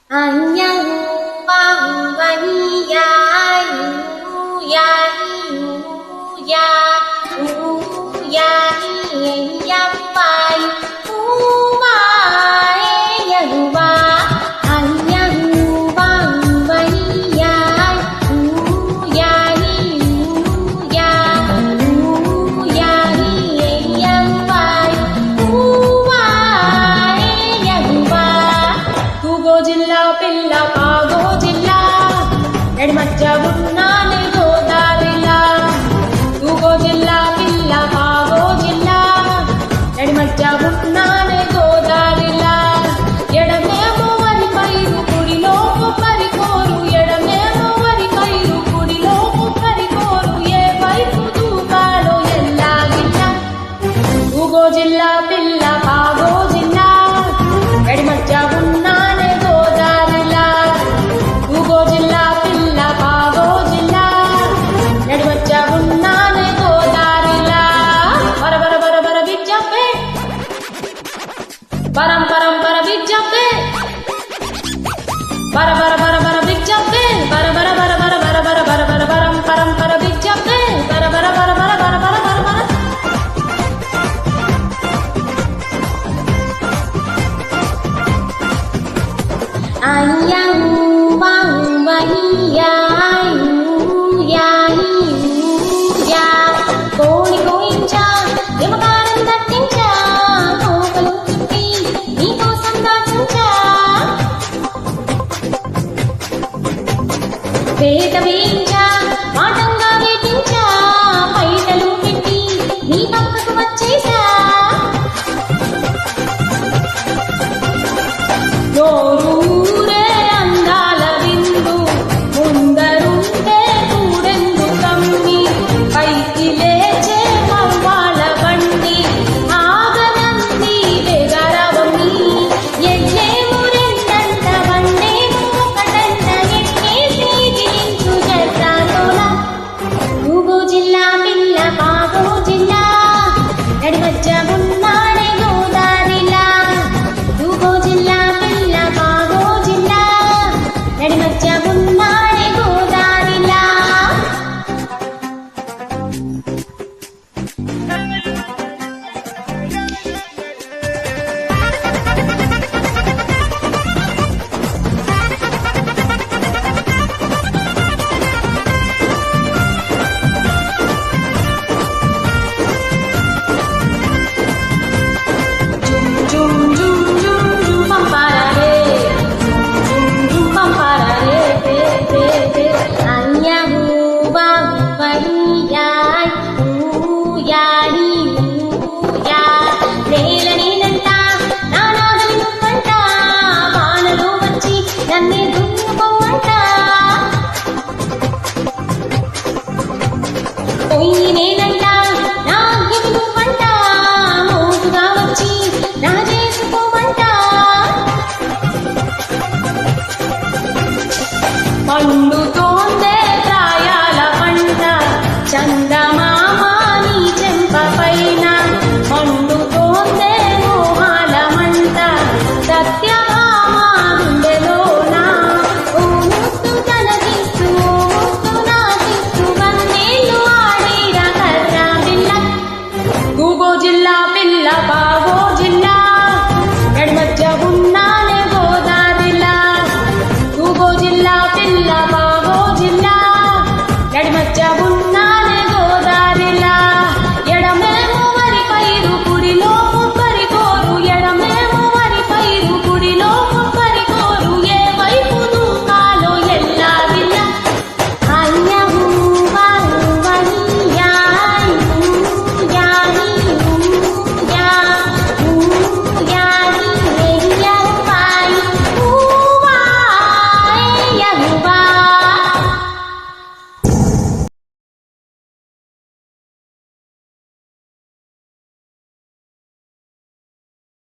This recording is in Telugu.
Anyang bang bani ya ya ya ya yang bai mai yang ba anyang bang bani ya ya ya ya yang bai mai yang ba tugo jilla pilla pago jilla ఎడమధ్య ఉన్నానే గోదారిలా తూగో జిల్లా పిల్ల పాగో జిల్లా ఎడమధ్య ఉన్నానే గోదారిలా ఎడమేమో వరి పైరు కుడిలో కొబ్బరి కోరు ఎడమేమో వరి పైరు కుడిలో కొబ్బరి కోరు ఏ వైపు దూకాలో ఎల్లాగిల్ల తూగో జిల్లా పిల్ల పాగో జిల్లా ఎడమధ్య ఉన్నానే గోదారిలా తూగో జిల్లా Param param para big jumpé para big jumpé para param para big jumpé para ayang bang bahia ya ya koi koincha yamakaran dattincha వేట వేయించా